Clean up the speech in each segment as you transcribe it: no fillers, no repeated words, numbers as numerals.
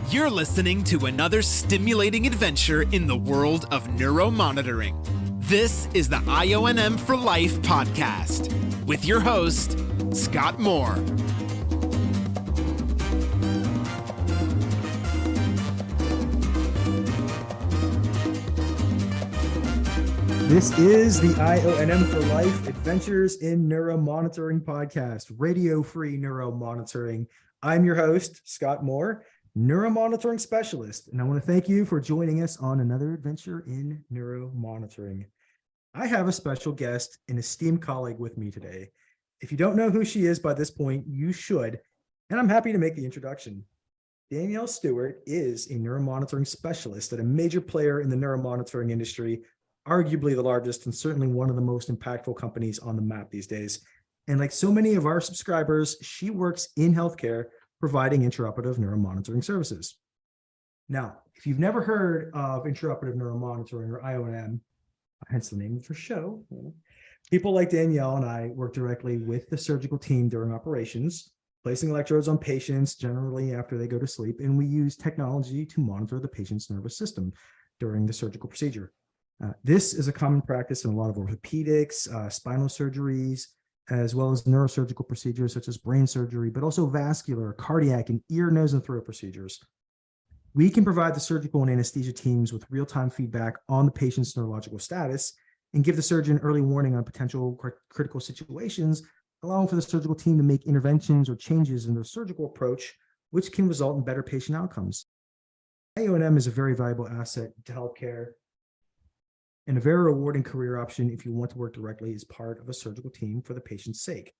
You're listening to another stimulating adventure in the world of neuromonitoring. This is the IONM for Life podcast with your host, Scott Moore. This is the IONM for Life Adventures in Neuromonitoring podcast, radio-free neuromonitoring. I'm your host, Scott Moore, neuromonitoring specialist, and I want to thank you for joining us on another adventure in neuromonitoring. I have a special guest, an esteemed colleague with me today. If you don't know who she is by this point, you should, and I'm happy to make the introduction. Danielle Stewart is a neuromonitoring specialist at a major player in the neuromonitoring industry, arguably the largest and certainly one of the most impactful companies on the map these days. And like so many of our subscribers, she works in healthcare, providing intraoperative neuromonitoring services. Now, if you've never heard of intraoperative neuromonitoring or IONM, hence the name of the show, people like Danielle and I work directly with the surgical team during operations, placing electrodes on patients generally after they go to sleep, and we use technology to monitor the patient's nervous system during the surgical procedure. This is a common practice in a lot of orthopedics, spinal surgeries, as well as neurosurgical procedures such as brain surgery, but also vascular, cardiac, and ear, nose, and throat procedures. We can provide the surgical and anesthesia teams with real-time feedback on the patient's neurological status and give the surgeon early warning on potential critical situations, allowing for the surgical team to make interventions or changes in their surgical approach, which can result in better patient outcomes. IONM is a very valuable asset to healthcare and a very rewarding career option if you want to work directly as part of a surgical team for the patient's sake.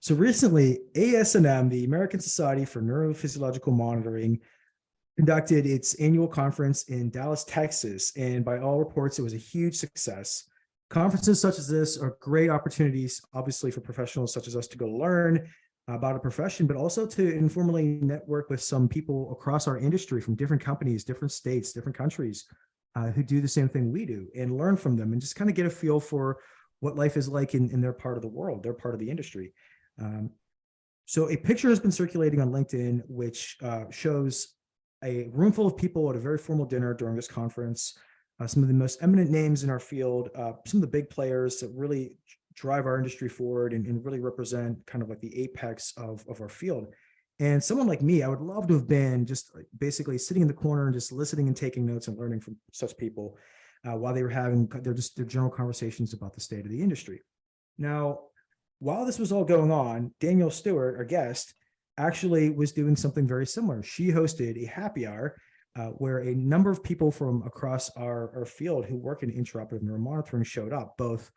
So recently, ASNM, the American Society for Neurophysiological Monitoring, conducted its annual conference in Dallas, Texas, and by all reports, it was a huge success. Conferences such as this are great opportunities, obviously, for professionals such as us to go learn about a profession, but also to informally network with some people across our industry from different companies, different states, different countries, who do the same thing we do, and learn from them and just kind of get a feel for what life is like in their part of the world, their part of the industry. So a picture has been circulating on LinkedIn, which shows a room full of people at a very formal dinner during this conference. Some of the most eminent names in our field, some of the big players that really drive our industry forward and really represent kind of like the apex of our field. And someone like me, I would love to have been just basically sitting in the corner and just listening and taking notes and learning from such people while they were having their general conversations about the state of the industry. Now, while this was all going on, Danielle Stewart, our guest, actually was doing something very similar. She hosted a happy hour where a number of people from across our field who work in intraoperative neuromonitoring showed up, both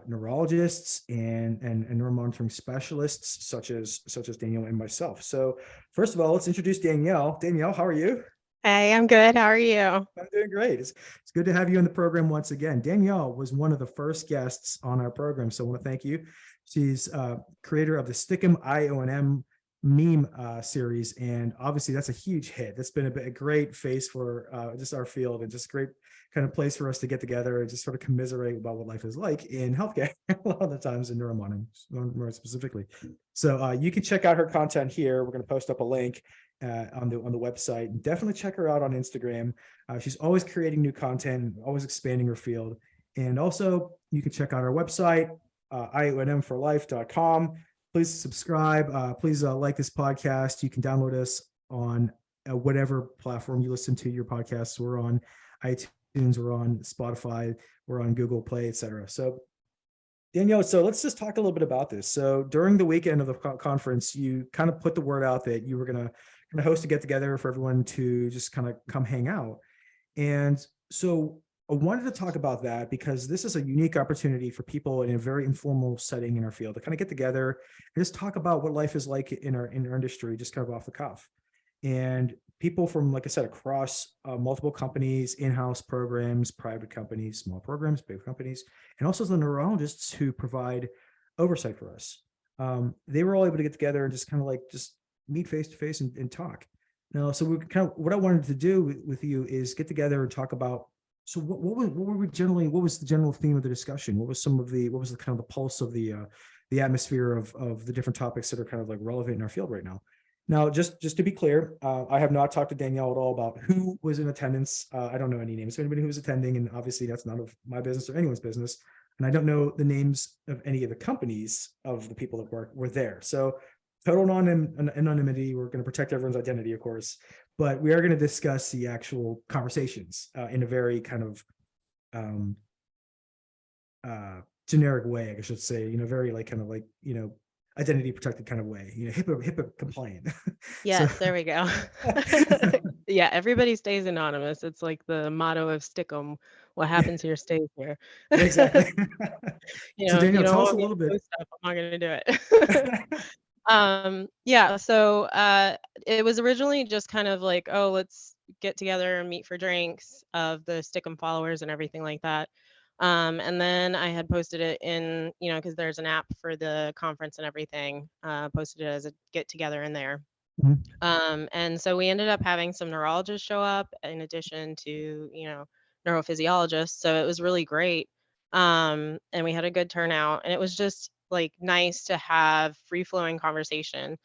neurologists and neuromonitoring specialists such as Danielle and myself. So first of all, let's introduce Danielle. Danielle, how are you? Hey, I'm good. How are you? I'm doing great. It's good to have you in the program once again. Danielle was one of the first guests on our program, so I want to thank you. She's creator of the STICKEM IONM meme series, and obviously that's a huge hit. That's been a great face for just our field, and just a great kind of place for us to get together and just sort of commiserate about what life is like in healthcare a lot of the times in neuromonitoring more specifically. So you can check out her content here. We're going to post up a link on the website, and definitely check her out on Instagram. She's always creating new content, always expanding her field. And also you can check out our website, IONMforlife.com. Please subscribe. Please like this podcast. You can download us on whatever platform you listen to your podcasts. We're on iTunes, we're on Spotify, we're on Google Play, etc. So Danielle, so let's just talk a little bit about this. So during the weekend of the conference, you kind of put the word out that you were going to host a get together for everyone to just kind of come hang out. And so I wanted to talk about that because this is a unique opportunity for people in a very informal setting in our field to kind of get together and just talk about what life is like in our industry, just kind of off the cuff. And people from, like I said, across multiple companies, in-house programs, private companies, small programs, big companies, and also the neurologists who provide oversight for us. They were all able to get together and just kind of like just meet face to face and talk. Now, so we kind of, what I wanted to do with you is get together and talk about, so what was the general theme of the discussion? What was the pulse of the atmosphere of the different topics that are kind of like relevant in our field right now? Now, just to be clear, I have not talked to Danielle at all about who was in attendance. I don't know any names of anybody who was attending, and obviously that's none of my business or anyone's business. And I don't know the names of any of the companies of the people that were there. So total anonymity. We're going to protect everyone's identity, of course, but we are going to discuss the actual conversations in a very kind of generic way, I should say, very like kind of like, identity protected kind of way, HIPAA compliant. So Yes, there we go. Yeah, everybody stays anonymous. It's like the motto of STICKEM. What yeah, happens here stays here. exactly. So You Danielle, don't tell us a want me little to bit. post stuff, I'm not gonna do it. Yeah, so it was originally just kind of like, oh, let's get together and meet for drinks of the STICKEM followers and everything like that. And then I had posted it in, because there's an app for the conference and everything, posted it as a get together in there. Mhm. And so we ended up having some neurologists show up in addition to, neurophysiologists. So it was really great. And we had a good turnout. And it was just like nice to have free flowing conversation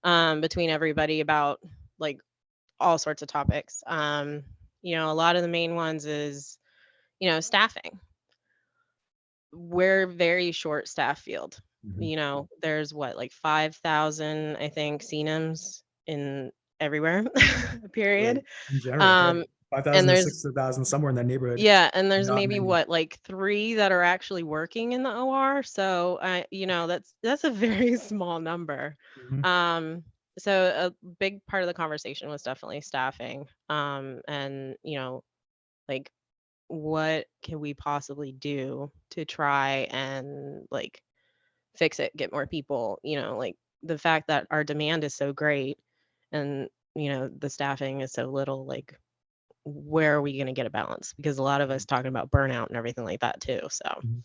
between everybody about like all sorts of topics. A lot of the main ones is, staffing. We're very short staff field. Mhm. There's what, like 5,000, I think, CNMs in everywhere, Right. period. In general, right. Um, 5,000 and to there's 6,000, somewhere in that neighborhood. yeah, and there's Not maybe many. what, like 3 that are actually working in the OR. So that's a very small number. Mhm. Um, so a big part of the conversation was definitely staffing. And like what can we possibly do to try and like fix it, get more people, like the fact that our demand is so great and, the staffing is so little, like where are we going to get a balance? Because a lot of us talking about burnout and everything like that too. So, Mhm.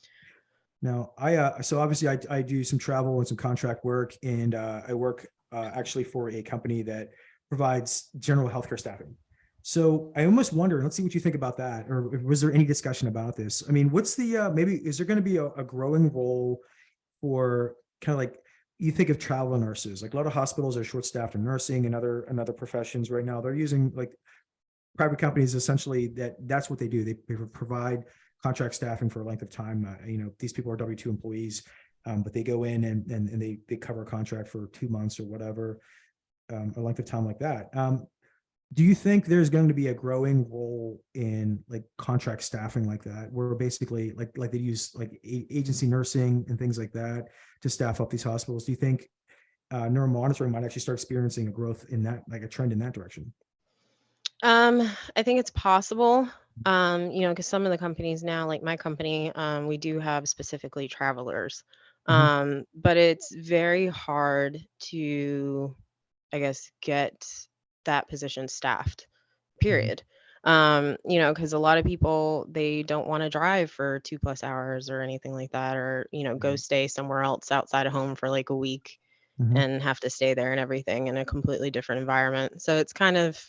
Now, so obviously I do some travel and some contract work, and I work actually for a company that provides general healthcare staffing. So I almost wonder, let's see what you think about that, or was there any discussion about this? I mean, what's the maybe is there going to be a growing role for kind of like you think of travel nurses? Like a lot of hospitals are short staffed in nursing and other professions right now. They're using like private companies essentially that's what they do. They provide contract staffing for a length of time. These people are W-2 employees, but they go in and they cover a contract for 2 months or whatever, a length of time like that. Do you think there's going to be a growing role in like contract staffing like that, where basically like they use like agency nursing and things like that to staff up these hospitals? Do you think neuromonitoring might actually start experiencing a growth in that, like a trend in that direction? I think it's possible. Because some of the companies now, like my company, we do have specifically travelers. Mhm. But it's very hard to, I guess, get that position staffed, Mhm. period. Because a lot of people, they don't want to drive for 2+ hours or anything like that, or, go Right. stay somewhere else outside of home for like a week Mhm. and have to stay there and everything in a completely different environment. So it's kind of,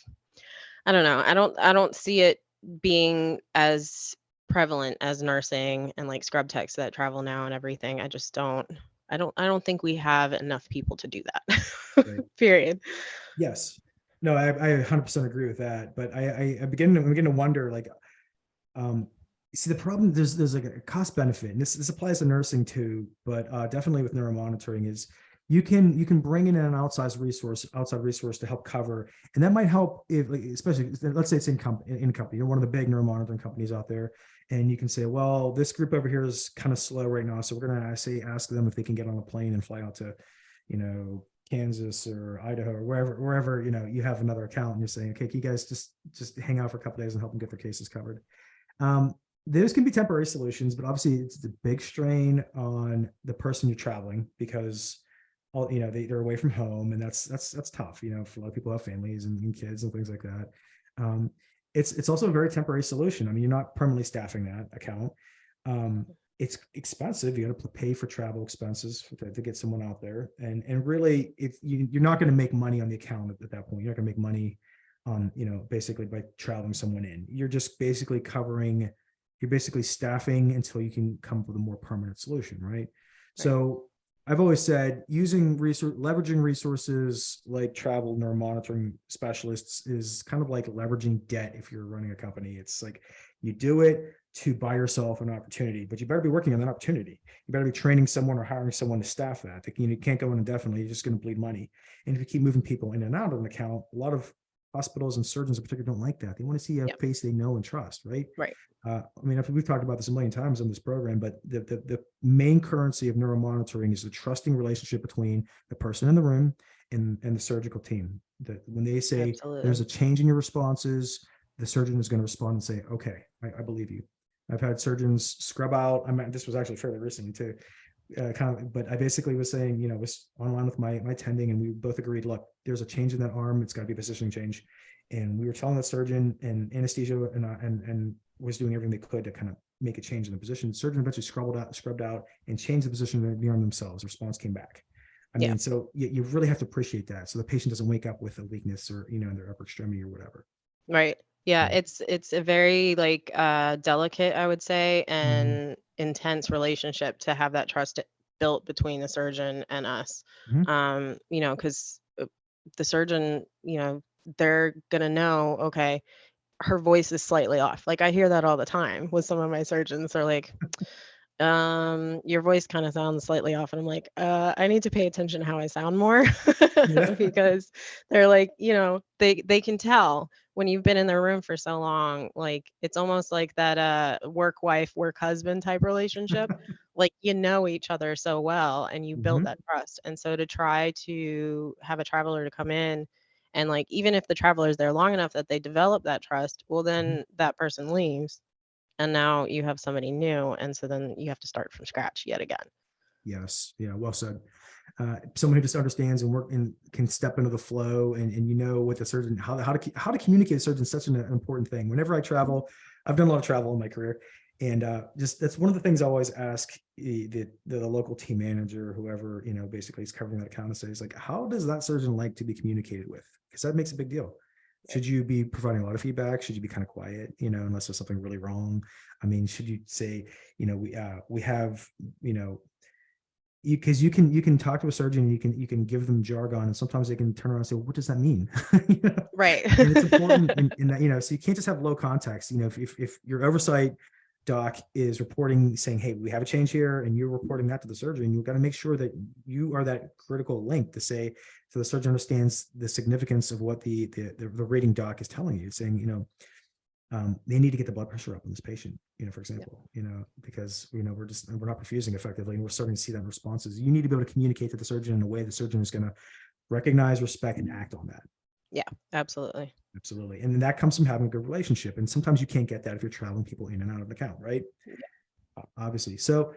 I don't know. I don't see it being as prevalent as nursing and like scrub techs that travel now and everything. I just don't. I don't think we have enough people to do that. Right. Period. Yes. No, I 100% agree with that. But I begin to wonder, like, um, see the problem, there's like a cost benefit, and this applies to nursing too, but definitely with neuromonitoring is you can bring in an outside resource to help cover, and that might help if, like, especially let's say it's in company, you're one of the big neuromonitoring companies out there, and you can say, well, this group over here is kind of slow right now, so we're gonna ask them if they can get on a plane and fly out to, Kansas or Idaho or wherever you have another account, and you're saying, okay, can you guys just hang out for a couple of days and help them get their cases covered. um, those can be temporary solutions, but obviously it's the big strain on the person you're traveling, because they're away from home, and that's tough, for a lot of people who have families and kids and things like that. um, it's also a very temporary solution. I mean, you're not permanently staffing that account. It's expensive. You got to pay for travel expenses to get someone out there, and really you're not going to make money on the account at that point. You're not going to make money on, basically by traveling someone in. You're just basically you're basically staffing until you can come up with a more permanent solution, right? Right. So I've always said leveraging resources like travel neuromonitoring specialists is kind of like leveraging debt. If you're running a company, it's like you do it to buy yourself an opportunity, but you better be working on that opportunity. You better be training someone or hiring someone to staff that. You can't go in indefinitely. You're just going to bleed money. And if you keep moving people in and out of an account, a lot of hospitals and surgeons in particular don't like that. They want to see a Yep. face they know and trust, right? Right. I mean, we've talked about this a million times on this program, but the main currency of neuromonitoring is the trusting relationship between the person in the room and the surgical team. That when they say there's Absolutely. a change in your responses, the surgeon is going to respond and say, okay, I believe you. I've had surgeons scrub out. I mean, this was actually fairly recently too. But I basically was saying, was online with my attending, and we both agreed, look, there's a change in that arm. It's got to be a positioning change. And we were telling the surgeon and anesthesia and was doing everything they could to kind of make a change in the position. The surgeon eventually scrubbed out and changed the position of the arm themselves. Response came back. I Yeah. mean, so you really have to appreciate that. So the patient doesn't wake up with a weakness or, in their upper extremity or whatever. Right. Yeah, Yeah. it's a very like delicate, I would say, Mhm. and intense relationship to have that trust built between the surgeon and us. Mhm. Because the surgeon, they're gonna know, okay, her voice is slightly off. Like I hear that all the time with some of my surgeons. They're like, your voice kind of sounds slightly off. And I'm like, I need to pay attention to how I sound more Yeah. because they're like, they can tell when you've been in their room for so long. Like it's almost like that work wife, work husband type relationship. Like each other so well and you built Mhm. that trust. And so to try to have a traveler to come in and like even if the traveler is there long enough that they develop that trust, well Mhm. then that person leaves and now you have somebody new and so then you have to start from scratch yet again. Yes. Yeah. Well said. Someone who just understands and work and can step into the flow and with the surgeon how to communicate with surgeon is such an important thing. Whenever I travel, I've done a lot of travel in my career, and just that's one of the things I always ask the local team manager or whoever basically is covering that account and says like, how does that surgeon like to be communicated with? Because that makes a big deal. Right. Should you be providing a lot of feedback? Should you be kind of quiet, unless there's something really wrong? I mean, should you say, we have, you can talk to a surgeon, you can give them jargon, and sometimes they can turn around and say, well, what does that mean? Right. And it's important in that, so you can't just have low context. If your oversight doc is reporting saying, hey, we have a change here, and you're reporting that to the surgeon, you've got to make sure that you are that critical link to say, so the surgeon understands the significance of what the rating doc is telling you, saying, they need to get the blood pressure up in this patient, for Yep. example, because, we're not perfusing effectively, and we're starting to see that in responses. You need to be able to communicate to the surgeon in a way the surgeon is going to recognize, respect, and act on that. Yeah, absolutely. Absolutely. And that comes from having a good relationship. And sometimes you can't get that if you're traveling people in and out of an account, right? Obviously. So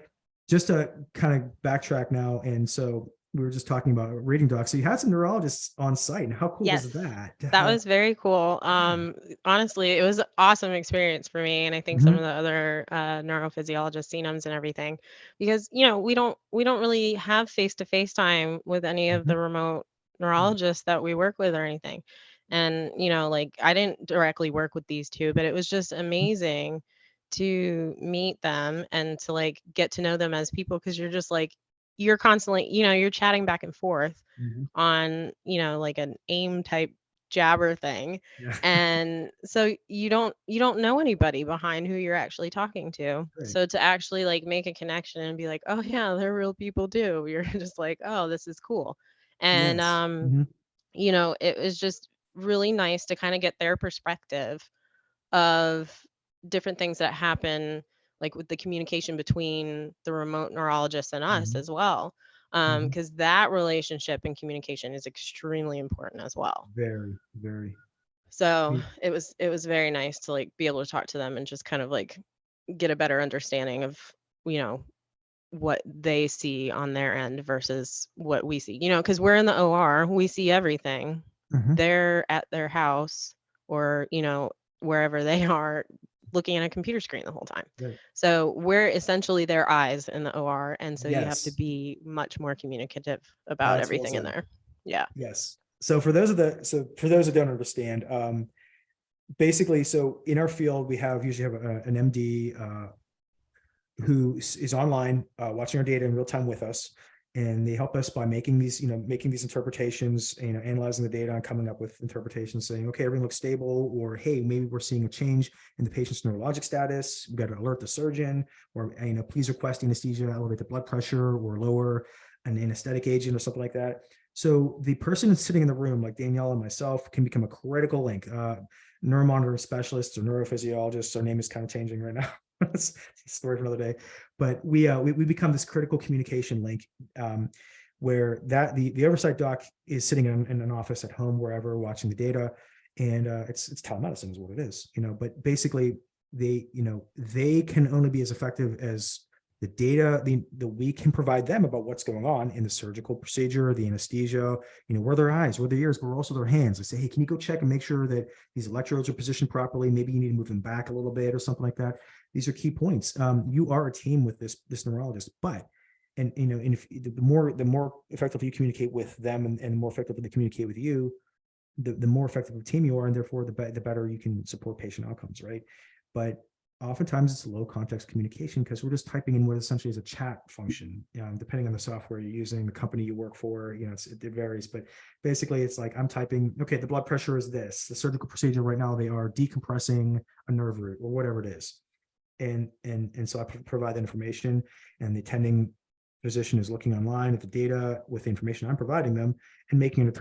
just to kind of backtrack now. And so we were just talking about reading docs. So you had some neurologists on site, and how cool was Yes. that to That have? was very cool. Yeah. Honestly, it was an awesome experience for me, and I think some of Mhm. the other neurophysiologists, CNMs, and everything, because we don't really have face-to-face time with any of Mhm. the remote Yeah. neurologists that we work with or anything. And like I didn't directly work with these two, but it was just amazing to meet them and to like get to know them as people because you're just like you're constantly, you're chatting back and forth Mhm. on, like an AIM type jabber thing. Yeah. And so you don't know anybody behind who you're actually talking to. Great. So to actually like make a connection and be like, "Oh yeah, they're real people too." You're just like, "Oh, this is cool." And Yes. Mhm. it was just really nice to kind of get their perspective of different things that happen like with the communication between the remote neurologist and us Mhm. as well Mhm. because that relationship and communication is extremely important as well. Very, very. So Mm. it was very nice to like be able to talk to them and just kind of like get a better understanding of you know what they see on their end versus what we see, because we're in the OR, we see everything. Mhm. They're at their house or, wherever they are looking at a computer screen the whole time. Right. So we're essentially their eyes in the OR. And so you have to Yes. be much more communicative about That's well everything in said. there. Yeah. Yes. So for those who don't understand, basically, so in our field, we usually have an MD who is online watching our data in real time with us. And they help us by making these interpretations, analyzing the data and coming up with interpretations saying, okay, everything looks stable, or hey, maybe we're seeing a change in the patient's neurologic status. We've got to alert the surgeon, or please request anesthesia, elevate the blood pressure, or lower an anesthetic agent or something like that. So the person sitting in the room, like Danielle and myself, can become a critical link. Neuromonitoring specialists or neurophysiologists, our name is kind of changing right now. That's a story for another day. But we become this critical communication link, where the oversight doc is sitting in an office at home, wherever, watching the data, and it's telemedicine is what it is. But basically they can only be as effective as the data that we can provide them about what's going on in the surgical procedure, the anesthesia, where their eyes, where their ears, but also their hands. I say, hey, can you go check and make sure that these electrodes are positioned properly? Maybe you need to move them back a little bit or something like that. These are key points. You are a team with this neurologist, but if the more effectively you communicate with them, and the more effectively they communicate with you, the more effective of a team you are, and therefore the better you can support patient outcomes, right? But oftentimes it's low context communication because we're just typing in what essentially is a chat function, depending on the software you're using, the company you work for, it varies. But basically it's like, I'm typing, okay, the blood pressure is this, the surgical procedure right now, they are decompressing a nerve root or whatever it is. And so I provide that information, and the attending physician is looking online at the data with the information I'm providing them and making an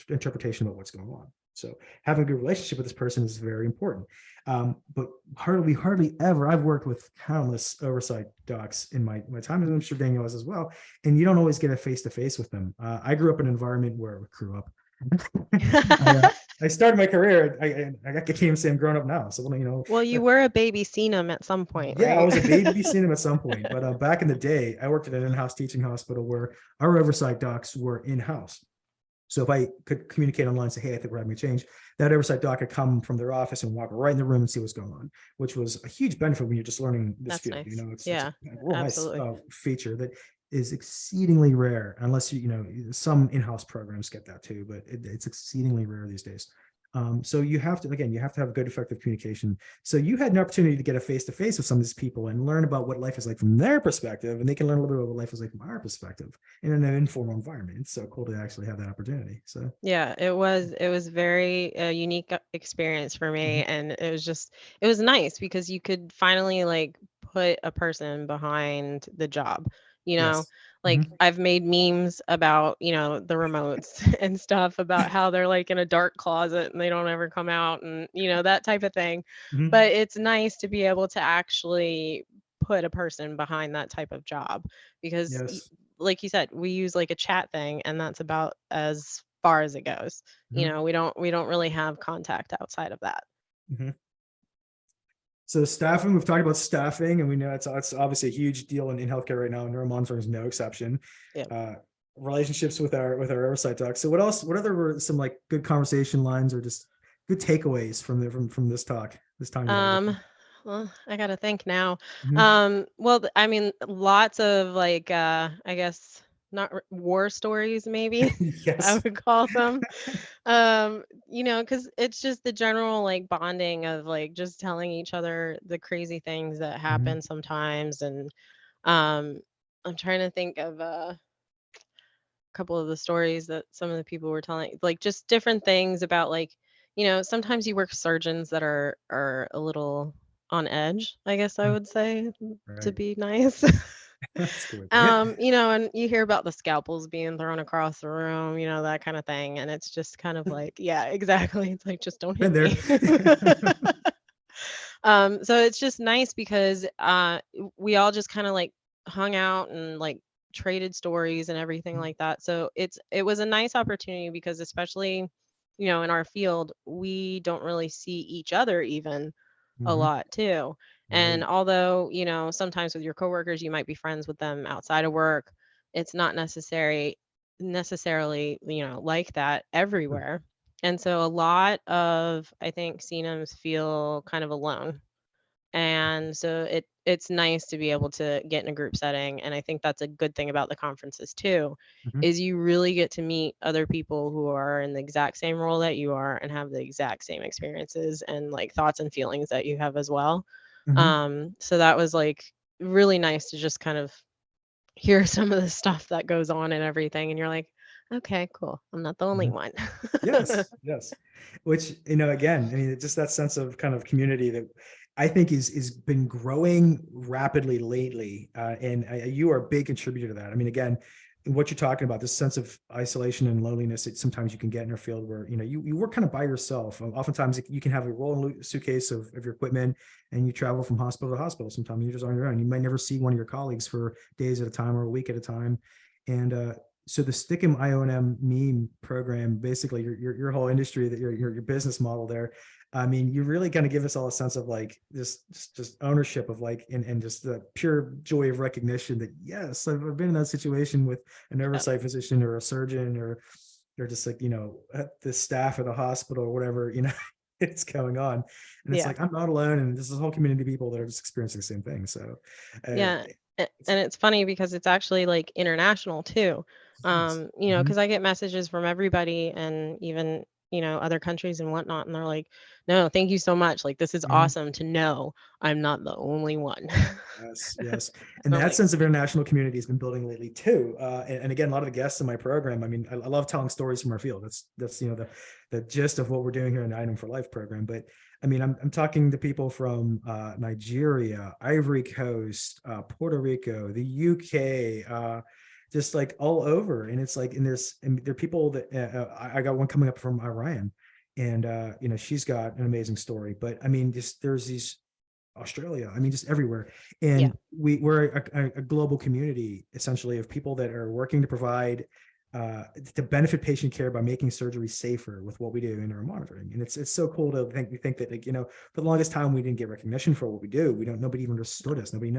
interpretation about what's going on. So having a good relationship with this person is very important. But hardly ever, I've worked with countless oversight docs in my time, and I'm sure Danielle has as well, and you don't always get a face-to-face with them. I grew up in an environment where I started my career. I can't even say I'm grown up now. So, Well, you were a baby STICKEM at some point, yeah, right? I was a baby STICKEM at some point. But back in the day, I worked at an in-house teaching hospital where our oversight docs were in-house. So if I could communicate online and say, hey, I think we're having a change, that oversight doc could come from their office and walk right in the room and see what's going on, which was a huge benefit when you're just learning this That's field. nice. It's a real absolutely. nice feature that is exceedingly rare, unless some in-house programs get that too, but it's exceedingly rare these days. So you have to have good, effective communication. So you had an opportunity to get a face-to-face with some of these people and learn about what life is like from their perspective, and they can learn a little bit about what life is like from our perspective in an informal environment. It's so cool to actually have that opportunity. So yeah, it was very unique experience for me, and it was nice because you could finally like put a person behind the job, yes. like I've made memes about the remotes and stuff about how they're like in a dark closet and they don't ever come out, and that type of thing. But it's nice to be able to actually put a person behind that type of job, because Yes. like you said, we use like a chat thing, and that's about as far as it goes. We don't really have contact outside of that. So staffing, we've talked about staffing, and we know it's obviously a huge deal in healthcare right now. Neuromonitoring is no exception. Relationships with our oversight docs. So what else? What other were some like good conversation lines or just good takeaways from this talk, this time? Well, I gotta think now. Well, I mean, lots of like, I guess not war stories, maybe I Yes. would call them. Because it's just the general like bonding of like just telling each other the crazy things that happen sometimes, and I'm trying to think of a couple of the stories that some of the people were telling, like just different things about like, sometimes you work with surgeons that are a little on edge, I guess I would say, to Right. be nice. That's a good way. And you hear about the scalpels being thrown across the room, that kind of thing. And it's just kind of like, yeah, exactly. It's like, just don't hit Been there. me. So it's just nice because we all just kind of like hung out and like traded stories and everything like that. So it was a nice opportunity because, especially, in our field, we don't really see each other even a lot too. And Right. although, sometimes with your coworkers, you might be friends with them outside of work, it's not necessarily, like that everywhere. And so a lot of, I think, CNMs feel kind of alone. And so it's nice to be able to get in a group setting. And I think that's a good thing about the conferences too, is you really get to meet other people who are in the exact same role that you are and have the exact same experiences and like thoughts and feelings that you have as well. So that was like really nice to just kind of hear some of the stuff that goes on and everything, and you're like, okay, cool, I'm not the only Mhm. one. Yes, yes. Which, again, I mean, it's just that sense of kind of community that I think is been growing rapidly lately. And you are a big contributor to that. I mean, again, what you're talking about, this sense of isolation and loneliness that sometimes you can get in a field where, you work kind of by yourself. Oftentimes you can have a rolling suitcase of your equipment and you travel from hospital to hospital. Sometimes you're just on your own. You might never see one of your colleagues for days at a time or a week at a time. And so the STICKEM IONM meme program, basically your whole industry, that your business model there. I mean, you really kind of give us all a sense of like just ownership of like, and just the pure joy of recognition that yes, I've been in that situation with a Yep. neuroscience physician or a surgeon or just like, the staff at the hospital or whatever, it's going on. And it's Yeah. like, I'm not alone. And this is a whole community of people that are just experiencing the same thing. So Yeah. it's And it's funny because it's actually like international too. nice. Because I get messages from everybody and even, other countries and whatnot. And they're like, no, thank you so much. Like, this is Mhm. awesome to know I'm not the only one. Yes, yes. And I'm that like, sense of international community has been building lately too. And again, a lot of the guests in my program, I mean, I love telling stories from our field. That's the gist of what we're doing here in the Item for Life program. But I mean, I'm talking to people from Nigeria, Ivory Coast, Puerto Rico, the UK, just like all over. And it's like, and there are people that I got one coming up from Iran, and she's got an amazing story. But I mean, just there's these Australia, I mean, just everywhere. yeah, And we're a global community, essentially, of people that are working to provide to benefit patient care by making surgery safer with what we do in our monitoring. And it's so cool to think that, like, for the longest time, we didn't get recognition for what we do. Nobody even understood us. Nobody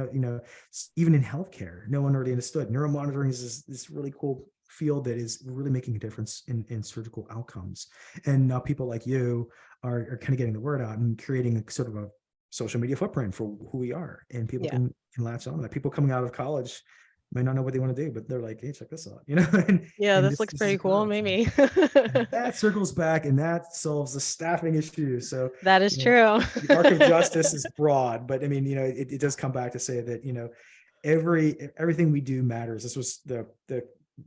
even in healthcare, no one really understood. Neuromonitoring is this really cool field that is really making a difference in surgical outcomes. And now people like you are kind of getting the word out and creating a sort of a social media footprint for who we are, and people yeah, can latch on to that. People coming out of college might not know what they want to do, but they're like, hey, check this out, and yeah, and this this looks this is a pretty cool. growth. Maybe. And that circles back and that solves the staffing issue. So That is true. the arc of justice is broad, but I mean, it does come back to say that everything we do matters. This was the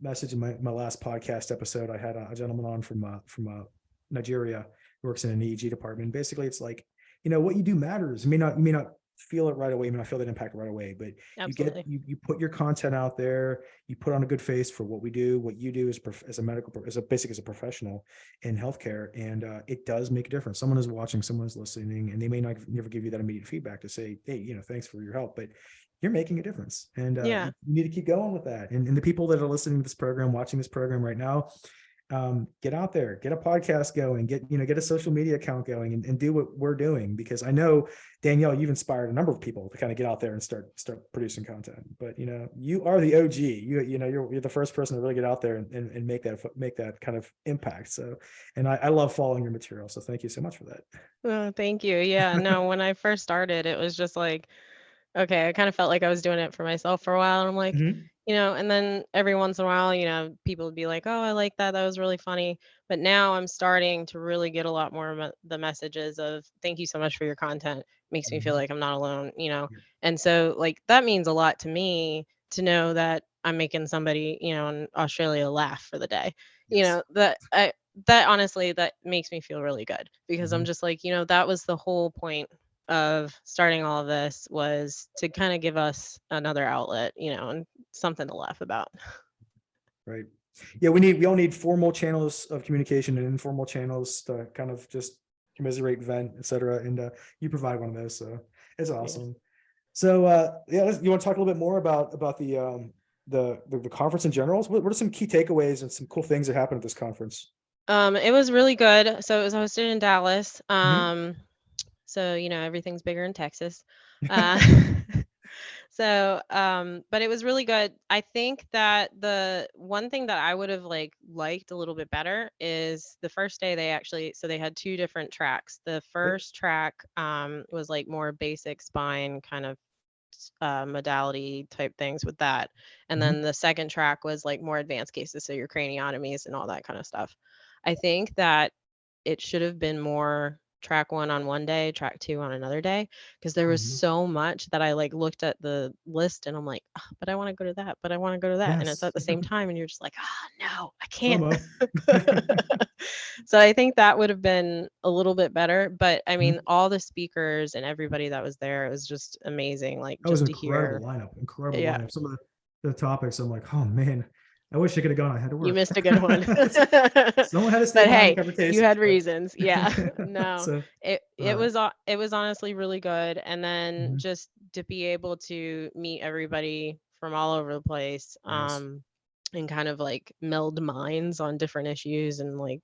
message in my last podcast episode. I had a gentleman on from Nigeria who works in an EEG department. Basically, it's like, what you do matters. You may not feel it right away, you may not feel that impact right away, but Absolutely. you put your content out there, you put on a good face for what we do, what you do as a professional in healthcare, and it does make a difference. Someone is watching, someone is listening, and they may not never give you that immediate feedback to say, hey, thanks for your help, but you're making a difference, and Yeah. you need to keep going with that. And the people that are listening to this program, watching this program right now, get out there, get a podcast going, get a social media account going, and do what we're doing. Because I know, Danielle, you've inspired a number of people to kind of get out there and start producing content. But you are the OG. You're the first person to really get out there and make that kind of impact. So, and I love following your material. So thank you so much for that. Oh, thank you. Yeah, no, when I first started, it was just like, okay, I kind of felt like I was doing it for myself for a while. And I'm like, Mhm. and then every once in a while, people would be like, oh, I like that. That was really funny. But now I'm starting to really get a lot more the messages of thank you so much for your content. Makes me feel Mhm. like I'm not alone. Yeah. And so, like, that means a lot to me to know that I'm making somebody, in Australia laugh for the day. Yes. That honestly, that makes me feel really good because I'm Mhm. just like, that was the whole point of starting all of this, was to kind of give us another outlet, and something to laugh about. Right. Yeah, we all need formal channels of communication and informal channels to kind of just commiserate, vent, etc. And you provide one of those, so it's Yeah. awesome. So yeah, you want to talk a little bit more about the conference in general? What are some key takeaways and some cool things that happened at this conference? It was really good. So it was hosted in Dallas. Mhm. So everything's bigger in Texas. Uh, but it was really good. I think that the one thing that I would have liked a little bit better is the first day they had two different tracks. The Right. first track was like more basic spine kind of modality type things with that. And then Mhm. the second track was like more advanced cases, so your craniotomies and all that kind of stuff. I think that it should have been more track 1 on one day, track 2 on another day, because there was so much that I like looked at the list and I'm like, "Oh, but I want to go to that, but I want to go to that." And it's Yes. at the same time and you're just like, "Ah, no, I can't." FOMO. So I think that would have been a little bit better, but I mean, Mhm. all the speakers and everybody that was there, it was just amazing, like That was just an to hear. incredible Yeah, lineup. Some of the topics, I'm like, oh man, I wish I could have gone. I had to you work. missed a good one. Someone had to stay But behind to hey, cover you cases. had reasons. Yeah. No. So, It was honestly really good, and then mhm, just to be able to meet everybody from all over the place, yes. and kind of like meld minds on different issues, and like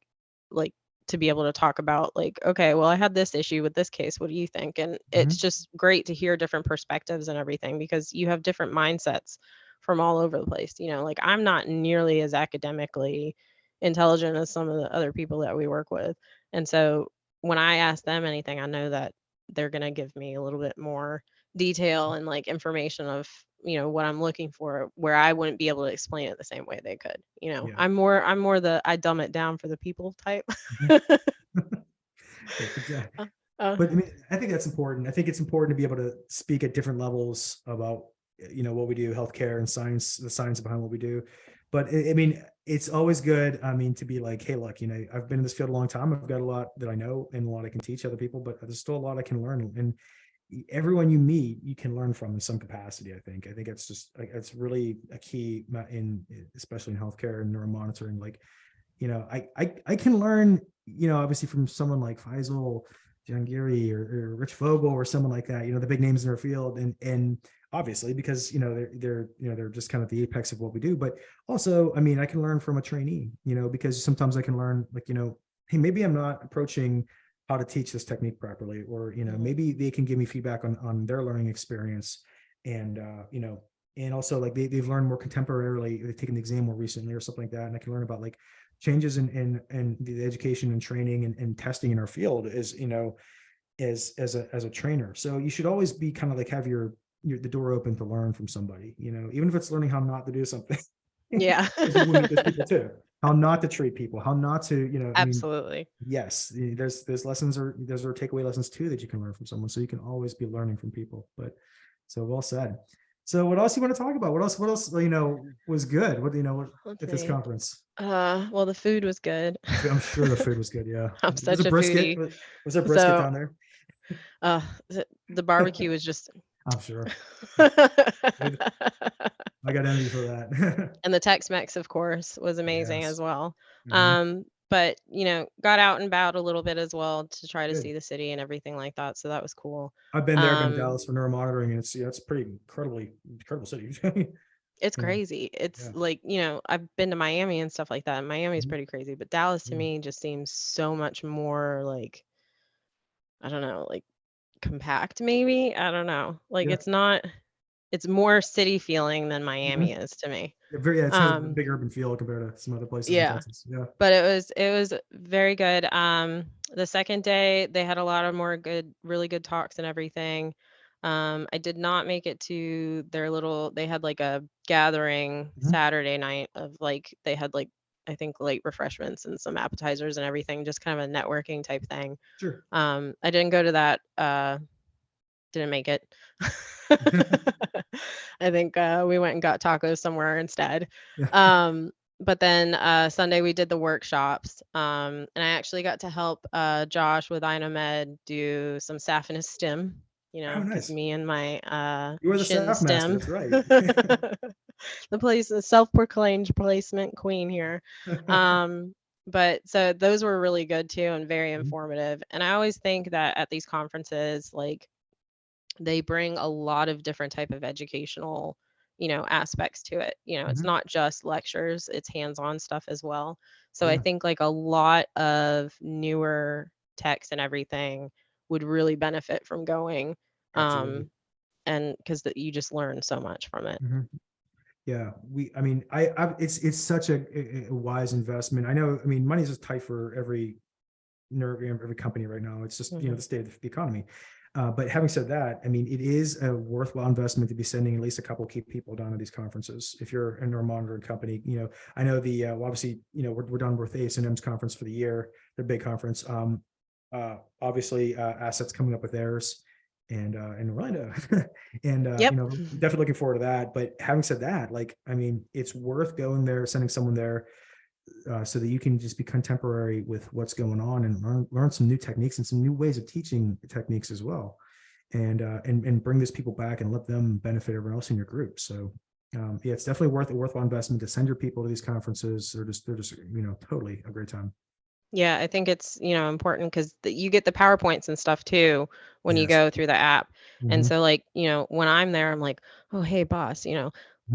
to be able to talk about like, okay, well, I had this issue with this case, what do you think? And it's Mhm, just great to hear different perspectives and everything, because you have different mindsets from all over the place. Like I'm not nearly as academically intelligent as some of the other people that we work with. And so when I ask them anything, I know that they're going to give me a little bit more detail and like information of, what I'm looking for, where I wouldn't be able to explain it the same way they could. yeah. I'm more the I dumb it down for the people type. Mhm. Yeah, exactly. Uh, uh, But I mean, I think that's important. I think it's important to be able to speak at different levels about, what we do, healthcare and science, the science behind what we do. But I mean, it's always good. I mean, to be like, hey, look, I've been in this field a long time. I've got a lot that I know and a lot I can teach other people, but there's still a lot I can learn. And everyone you meet, you can learn from in some capacity. I think it's just like, it's really a key especially in healthcare and neuromonitoring. Like, I can learn, obviously from someone like Faisal Jangiri or Rich Vogel or someone like that, the big names in their field. And obviously because, they're just kind of the apex of what we do. But also, I mean, I can learn from a trainee, because sometimes I can learn like, hey, maybe I'm not approaching how to teach this technique properly, or, mhm. maybe they can give me feedback on their learning experience. And, and also like they've learned more contemporarily, they've taken the exam more recently or something like that. And I can learn about like changes in the education and training and testing in our field is, as a trainer. So you should always be kind of like have the door open to learn from somebody, even if it's learning how not to do something. Yeah. Because you will meet those people too. How not to treat people, how not to, I mean, Absolutely. yes, there's lessons, or there's takeaway lessons too that you can learn from someone. So you can always be learning from people. But so well said. So what else you want to talk about? What else was good? What Let's at this see. conference? Well, the food was good. I'm sure the food was good. Yeah. I'm Was such it a brisket? foodie. Was there brisket So, down there? the barbecue was just I'm sure. Good. I got envy for that. and the Tex-Mex, of course, was amazing as Yes. well. Mhm. But got out and about a little bit as well to try to Good. see the city and everything like that. So that was cool. I've been there, been in Um, Dallas for neuromonitoring, and it's pretty incredible city. it's You know, crazy. It's yeah. like, I've been to Miami and stuff like that. And Miami's Mhm. pretty crazy, but Dallas to Yeah. me just seems so much more like, I don't know, like compact maybe. I don't know. Like Yeah. it's more city feeling than Miami Mhm. is to me. Yeah, it has a Um, big urban feel compared to some other places in yeah. Texas. Yeah. But it was very good. The second day they had a lot of more really good talks and everything. I did not make it to they had like a gathering Mhm. Saturday night of like they had like I think late refreshments and some appetizers and everything, just kind of a networking type thing. Sure. I didn't go to that. Didn't make it. I think we went and got tacos somewhere instead. Yeah. But then Sunday we did the workshops, and I actually got to help Josh with INOMED do some SAF and his STEM, Oh, because nice. me and my You are the shin staff master. STEM, That's right. the self-proclaimed placement queen here. Um, but so those were really good too and very Mhm. informative. And I always think that at these conferences, like they bring a lot of different type of educational aspects to it. It's Mhm. not just lectures, it's hands-on stuff as well. So I Yeah, think like a lot of newer techs and everything would really benefit from going, absolutely. um and because you just learn so much from it. Mhm. Yeah, I mean, it's such a wise investment. I know, I mean, money's just tight for every company right now. It's just, Hmm. the state of the economy. But having said that, I mean, it is a worthwhile investment to be sending at least a couple key people down to these conferences. If you're a neuromonitoring company, I know well, obviously, we're done with ASNM's conference for the year, their big conference. obviously assets coming up with theirs and in Orlando. And Yep. definitely looking forward to that. But having said that, like, I mean, it's worth going there, sending someone there, so that you can just be contemporary with what's going on and learn some new techniques and some new ways of teaching techniques as well, and bring these people back and let them benefit everyone else in your group. So yeah, it's definitely worthwhile investment to send your people to these conferences. They're just totally a great time. Yeah, I think it's, important because you get the PowerPoints and stuff too when you Yes. go through the app. And Mhm. so like, when I'm there, I'm like, oh, hey boss,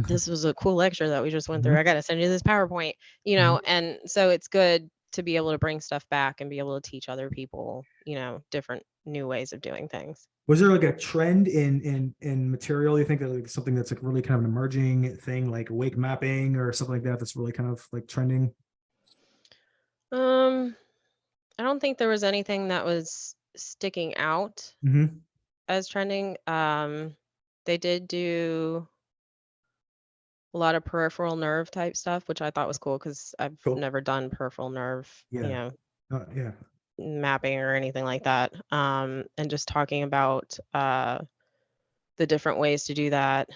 this was a cool lecture that we just went through. I got to send you this PowerPoint, Mhm. and so it's good to be able to bring stuff back and be able to teach other people, different new ways of doing things. Was there like a trend in material? You think that like something that's like really kind of an emerging thing, like wake mapping or something like that, that's really kind of like trending? I don't think there was anything that was sticking out Mm-hmm. as trending. They did do a lot of peripheral nerve type stuff, which I thought was cool because I've Cool. never done peripheral nerve, Yeah. Yeah. mapping or anything like that. And just talking about the different ways to do that.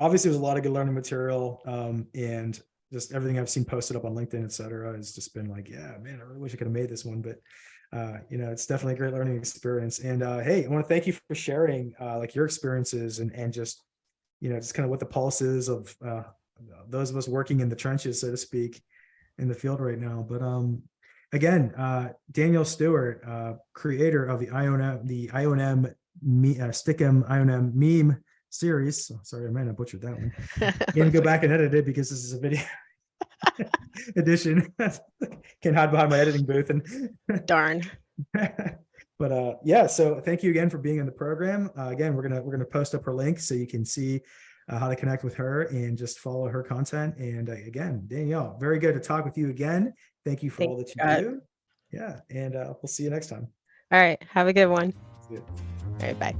Obviously, there's a lot of good learning material, and just everything I've seen posted up on LinkedIn, et cetera, has just been like, yeah, man, I really wish I could have made this one, but it's definitely a great learning experience. And hey, I want to thank you for sharing like your experiences and just just kind of what the pulse is of those of us working in the trenches, so to speak, in the field right now. But again, Danielle Stewart, creator of the IONM STICKEM IONM meme series. Oh, sorry, I might have butchered that one. And go back and edit it because this is a video edition. Can't hide behind my editing booth. And Darn. but yeah, so thank you again for being on the program. Again, we're gonna post up her link so you can see how to connect with her and just follow her content. And again, Danielle, very good to talk with you again. Thank you for all that you do. Yeah, and we'll see you next time. All right, have a good one. See you. All right, bye.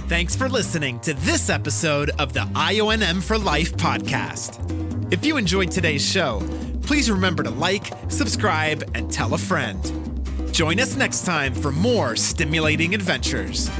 Thanks for listening to this episode of the IONM for Life podcast. If you enjoyed today's show, please remember to like, subscribe, and tell a friend. Join us next time for more stimulating adventures.